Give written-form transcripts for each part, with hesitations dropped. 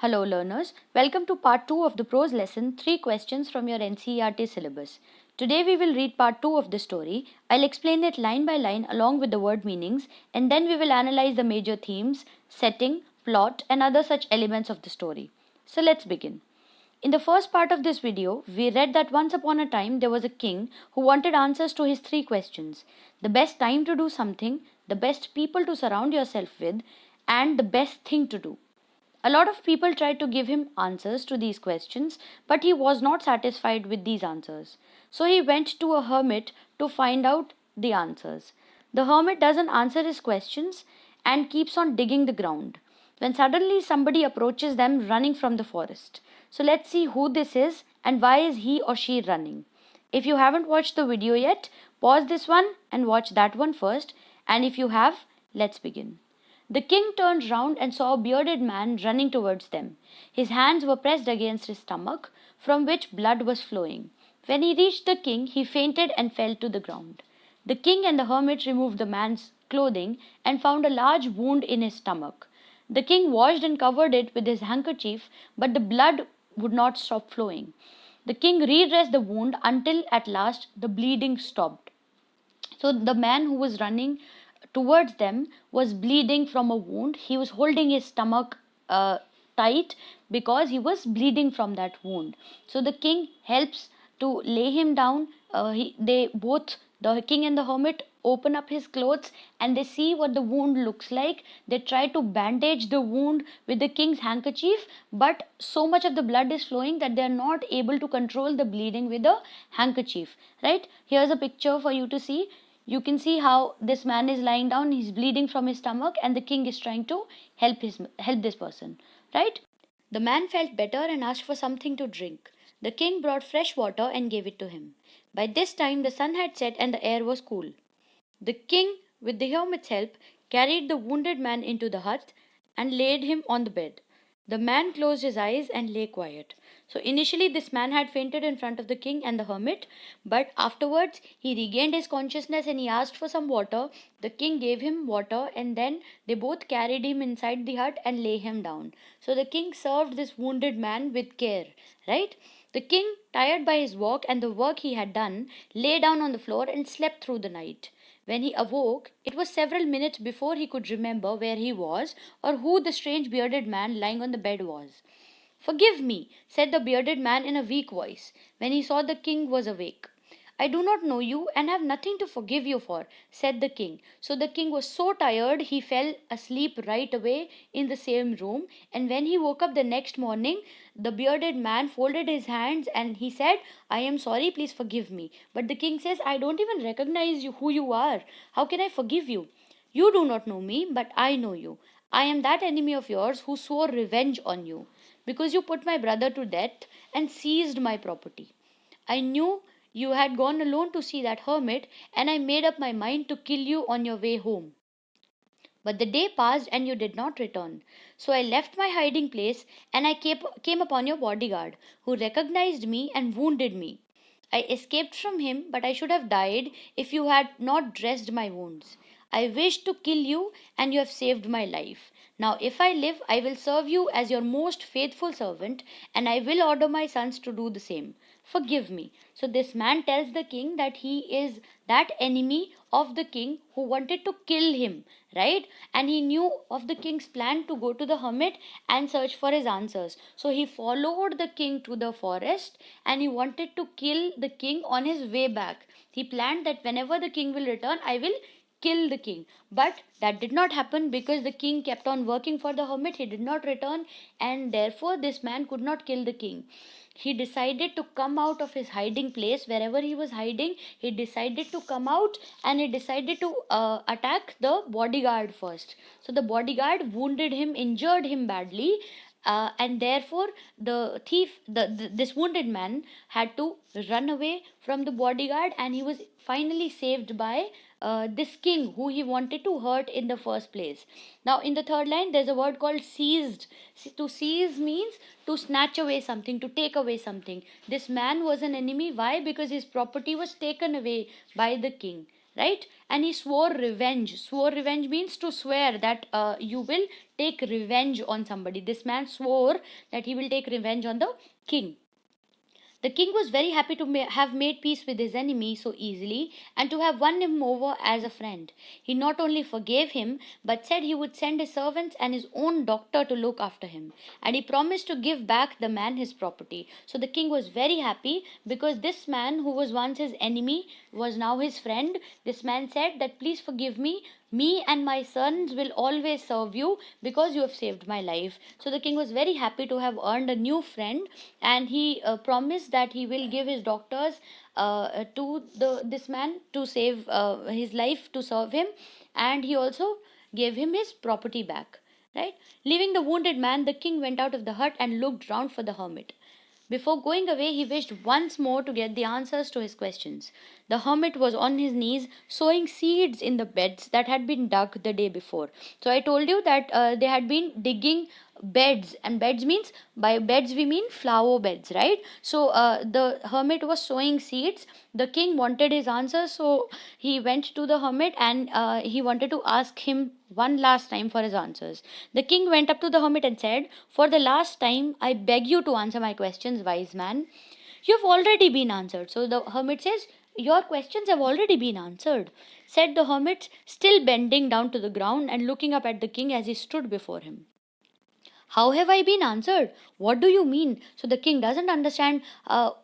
Hello learners, welcome to part 2 of the prose lesson 3 questions from your NCERT syllabus. Today we will read part 2 of the story. I'll explain it line by line along with the word meanings, and then we will analyze the major themes, setting, plot and other such elements of the story. So let's begin. In the first part of this video, we read that once upon a time there was a king who wanted answers to his 3 questions: the best time to do something, the best people to surround yourself with, and the best thing to do. A lot of people tried to give him answers to these questions, but he was not satisfied with these answers. So he went to a hermit to find out the answers. The hermit doesn't answer his questions and keeps on digging the ground, when suddenly somebody approaches them running from the forest. So let's see who this is and why is he or she running. If you haven't watched the video yet, pause this one and watch that one first, and if you have, let's begin. The king turned round and saw a bearded man running towards them. His hands were pressed against his stomach, from which blood was flowing. When he reached the king, he fainted and fell to the ground. The king and the hermit removed the man's clothing and found a large wound in his stomach. The king washed and covered it with his handkerchief, but the blood would not stop flowing. The king redressed the wound until at last the bleeding stopped. So the man who was running towards them was bleeding from a wound. He was holding his stomach tight because he was bleeding from that wound. So the king helps to lay him down. They both, the king and the hermit, open up his clothes and they see what the wound looks like. They try to bandage the wound with the king's handkerchief, but so much of the blood is flowing that they are not able to control the bleeding with the handkerchief. Right? Here's a picture for you to see. You can see how this man is lying down, he's bleeding from his stomach, and the king is trying to help this person, right? The man felt better and asked for something to drink. The king brought fresh water and gave it to him. By this time the sun had set and the air was cool. The king, with the hermit's help, carried the wounded man into the hut and laid him on the bed. The man closed his eyes and lay quiet. So initially this man had fainted in front of the king and the hermit, but afterwards he regained his consciousness and he asked for some water. The king gave him water and then they both carried him inside the hut and lay him down. So the king served this wounded man with care, right? The king, tired by his walk and the work he had done, lay down on the floor and slept through the night. When he awoke, it was several minutes before he could remember where he was or who the strange bearded man lying on the bed was. "Forgive me," said the bearded man in a weak voice, when he saw the king was awake. "I do not know you and have nothing to forgive you for," said the king. So the king was so tired he fell asleep right away in the same room, and when he woke up the next morning, the bearded man folded his hands and he said, "I am sorry, please forgive me." But the king says, "I don't even recognize you, who you are. How can I forgive you? You do not know me, but I know you. I am that enemy of yours who swore revenge on you, because you put my brother to death and seized my property. I knew you had gone alone to see that hermit, and I made up my mind to kill you on your way home. But the day passed and you did not return. So I left my hiding place and I came upon your bodyguard, who recognized me and wounded me. I escaped from him, but I should have died if you had not dressed my wounds. I wished to kill you, and you have saved my life. Now, if I live, I will serve you as your most faithful servant, and I will order my sons to do the same. Forgive me." So, this man tells the king that he is that enemy of the king who wanted to kill him, right? And he knew of the king's plan to go to the hermit and search for his answers. So, he followed the king to the forest and he wanted to kill the king on his way back. He planned that whenever the king will return, I will kill the king. But that did not happen because the king kept on working for the hermit. He did not return, and therefore this man could not kill the king. He decided to come out of his hiding place wherever he was hiding. He decided to come out and he decided to attack the bodyguard first. So the bodyguard wounded him, injured him badly, and therefore the thief, this wounded man, had to run away from the bodyguard, and he was finally saved by this king who he wanted to hurt in the first place. Now, in the third line, there's a word called seized. To seize means to snatch away something, to take away something. This man was an enemy. Why? Because his property was taken away by the king. right? And he swore revenge. Swore revenge means to swear that you will take revenge on somebody. This man swore that he will take revenge on the king. The king was very happy to have made peace with his enemy so easily and to have won him over as a friend. He not only forgave him but said he would send his servants and his own doctor to look after him. And he promised to give back the man his property. So the king was very happy because this man, who was once his enemy, was now his friend. This man said that, please forgive me. Me and my sons will always serve you because you have saved my life. So the king was very happy to have earned a new friend, and he promised that he will give his doctors to this man to save his life, to serve him, and he also gave him his property back. Right? Leaving the wounded man, the king went out of the hut and looked round for the hermit. Before going away, he wished once more to get the answers to his questions. The hermit was on his knees sowing seeds in the beds that had been dug the day before. So I told you that they had been digging beds, and beds means, by beds we mean flower beds, right? So the hermit was sowing seeds. The king wanted his answers, so he went to the hermit and he wanted to ask him one last time for his answers. The king went up to the hermit and said, "For the last time, I beg you to answer my questions, wise man. You have already been answered." So the hermit says, "Your questions have already been answered," said the hermit, still bending down to the ground and looking up at the king as he stood before him. "How have I been answered? What do you mean?" So the king doesn't understand.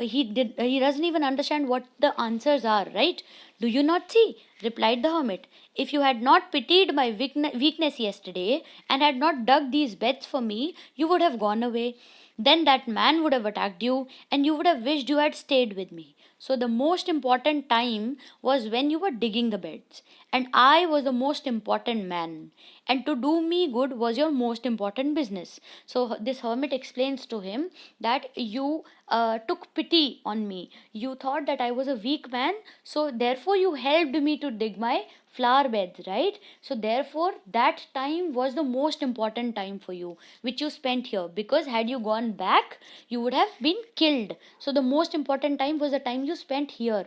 He doesn't even understand what the answers are, right? "Do you not see?" replied the hermit. "If you had not pitied my weakness yesterday and had not dug these beds for me, you would have gone away. Then that man would have attacked you, and you would have wished you had stayed with me. So the most important time was when you were digging the beds, and I was the most important man. And to do me good was your most important business." So this hermit explains to him that you took pity on me. You thought that I was a weak man, so therefore you helped me to dig my flower beds, right? So therefore that time was the most important time for you, which you spent here, because had you gone back, you would have been killed. So the most important time was the time you spent here.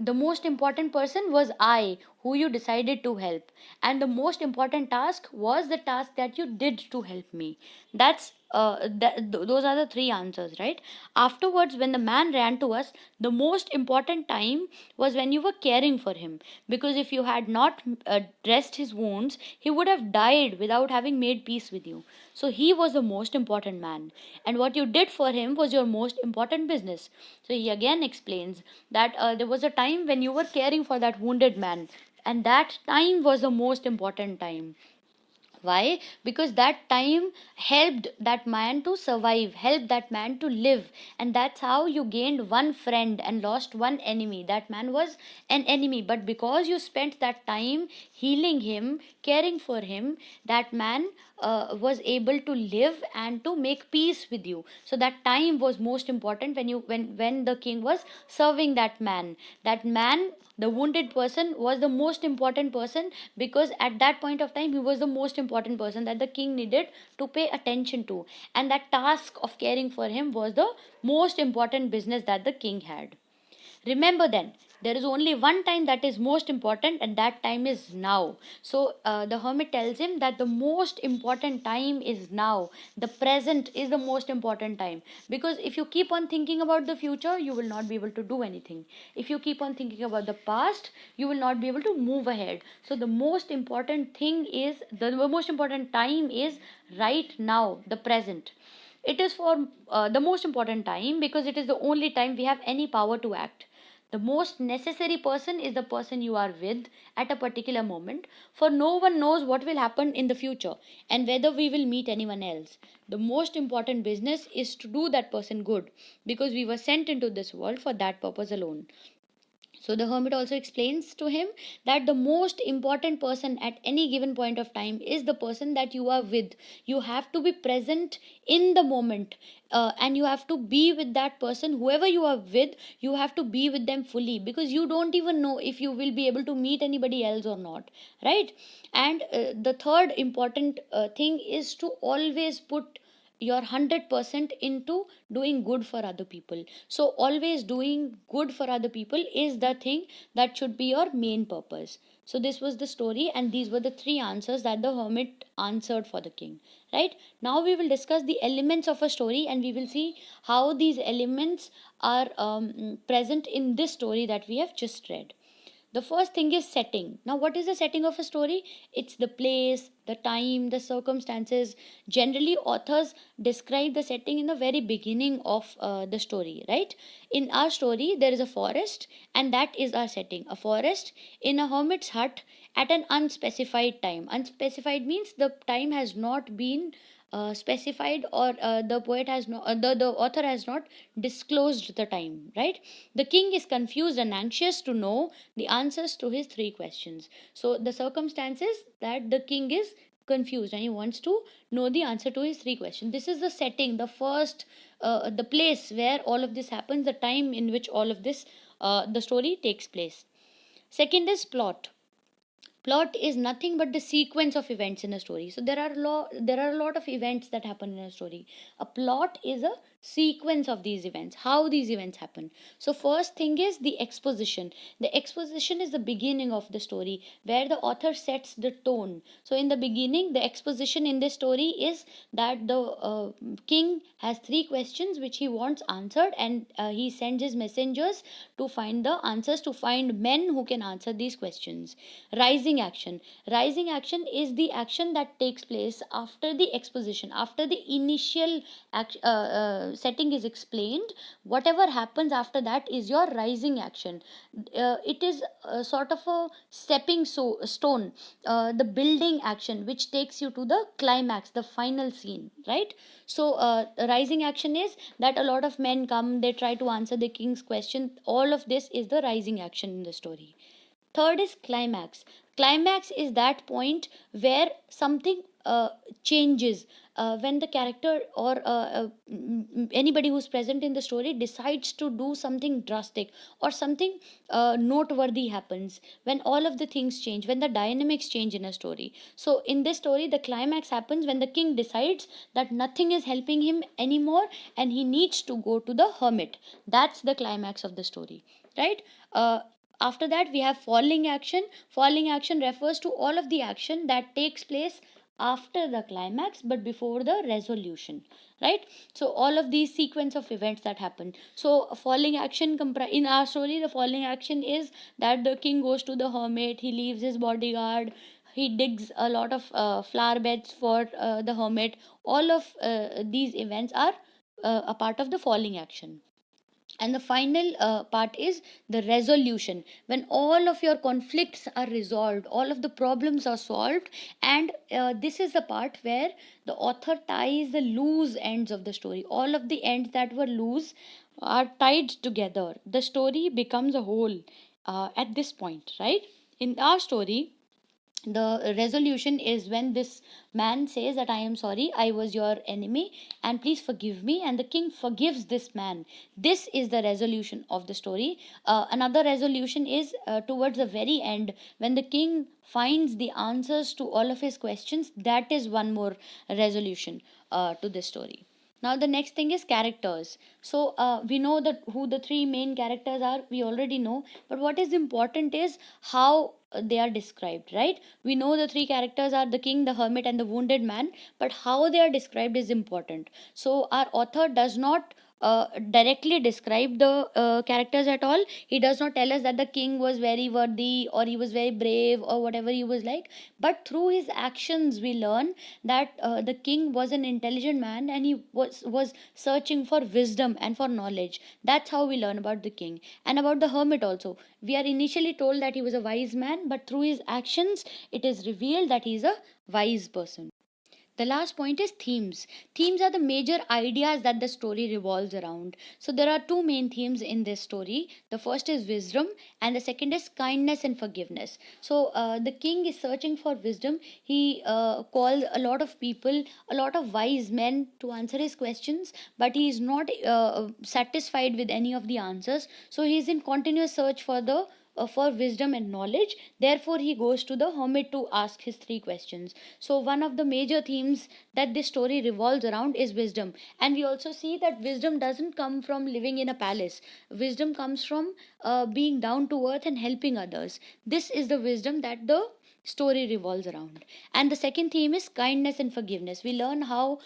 The most important person was I, who you decided to help, and the most important task was the task that you did to help me. Those are the three answers, right? Afterwards, when the man ran to us, the most important time was when you were caring for him, because if you had not dressed his wounds, he would have died without having made peace with you. So he was the most important man, and what you did for him was your most important business. So he again explains that there was a time when you were caring for that wounded man, and that time was the most important time. Why? Because that time helped that man to survive, helped that man to live, and that's how you gained one friend and lost one enemy. That man was an enemy, but because you spent that time healing him, caring for him, that man was able to live and to make peace with you. So that time was most important when when the king was serving that man. That man, the wounded person, was the most important person, because at that point of time he was the most important person that the king needed to pay attention to, and that task of caring for him was the most important business that the king had. Remember then, there is only one time that is most important, and that time is now. So the hermit tells him that the most important time is now. The present is the most important time, because if you keep on thinking about the future, you will not be able to do anything. If you keep on thinking about the past, you will not be able to move ahead. So the most important thing is, the most important time is right now, the present. It is for the most important time because it is the only time we have any power to act. The most necessary person is the person you are with at a particular moment, for no one knows what will happen in the future and whether we will meet anyone else. The most important business is to do that person good, because we were sent into this world for that purpose alone. So the hermit also explains to him that the most important person at any given point of time is the person that you are with. You have to be present in the moment, and you have to be with that person. Whoever you are with, you have to be with them fully, because you don't even know if you will be able to meet anybody else or not, right? And the third important thing is to always put your 100% into doing good for other people. So always doing good for other people is the thing that should be your main purpose. So this was the story, and these were the three answers that the hermit answered for the king. Right, now we will discuss the elements of a story, and we will see how these elements are present in this story that we have just read. The first thing is setting. Now, what is the setting of a story? It's the place, the time, the circumstances. Generally, authors describe the setting in the very beginning of the story, right? In our story, there is a forest, and that is our setting. A forest in a hermit's hut at an unspecified time. Unspecified means the time has not been specified, or the poet has no the author has not disclosed the time, right? The king is confused and anxious to know the answers to his three questions. So the circumstances that the king is confused and he wants to know the answer to his three questions. This is the setting, the first, the place where all of this happens, the time in which all of this, the story takes place. Second is plot. Plot is nothing but the sequence of events in a story. So there are a lot of events that happen in a story. A plot is a sequence of these events, how these events happen. So first thing is the exposition. The exposition is the beginning of the story, where the author sets the tone. So in the beginning, the exposition in this story is that the king has three questions which he wants answered, and he sends his messengers to find the answers, to find men who can answer these questions. Rising action. Rising action is the action that takes place after the exposition, after the initial setting is explained. Whatever happens after that is your rising action. It is sort of a stone, the building action which takes you to the climax, the final scene, right? So rising action is that a lot of men come, they try to answer the king's question. All of this is the rising action in the story. Third is climax. Climax is that point where something changes, when the character or anybody who's present in the story decides to do something drastic, or something noteworthy happens, when all of the things change, when the dynamics change in a story. So in this story, the climax happens when the king decides that nothing is helping him anymore, and he needs to go to the hermit. That's the climax of the story, right? After that, we have falling action. Falling action refers to all of the action that takes place after the climax but before the resolution, right? So all of these sequence of events that happen. So falling action in our story, the falling action is that the king goes to the hermit, he leaves his bodyguard, he digs a lot of flower beds for the hermit. All of these events are a part of the falling action. And the final part is the resolution, when all of your conflicts are resolved, all of the problems are solved. And this is the part where the author ties the loose ends of the story. All of the ends that were loose are tied together, the story becomes a whole at this point, right? In our story, the resolution is when this man says that I am sorry, I was your enemy, and please forgive me, and the king forgives this man. This is the resolution of the story. Another resolution is towards the very end, when the king finds the answers to all of his questions. That is one more resolution to this story. Now the next thing is characters. So we know that who the three main characters are, we already know, but what is important is how they are described, right? We know the three characters are the king, the hermit, and the wounded man, but how they are described is important. So our author does not directly describe the characters at all. He does not tell us that the king was very worthy, or he was very brave, or whatever he was like, but through his actions we learn that the king was an intelligent man, and he was searching for wisdom and for knowledge. That's how we learn about the king. And about the hermit also, we are initially told that he was a wise man, but through his actions it is revealed that he is a wise person. The last point is themes. Themes are the major ideas that the story revolves around. So there are two main themes in this story. The first is wisdom, and the second is kindness and forgiveness. So the king is searching for wisdom. He calls a lot of people, a lot of wise men to answer his questions, but he is not satisfied with any of the answers. So he is in continuous search for the for wisdom and knowledge. Therefore, he goes to the hermit to ask his three questions. So, one of the major themes that this story revolves around is wisdom. And we also see that wisdom doesn't come from living in a palace, wisdom comes from being down to earth and helping others. This is the wisdom that the story revolves around. And the second theme is kindness and forgiveness. We learn how,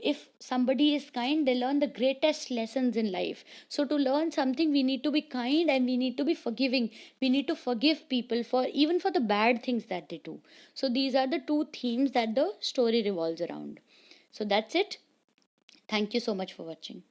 if somebody is kind, they learn the greatest lessons in life. So to learn something, we need to be kind and we need to be forgiving. We need to forgive people for even for the bad things that they do. So these are the two themes that the story revolves around. So that's it. Thank you so much for watching.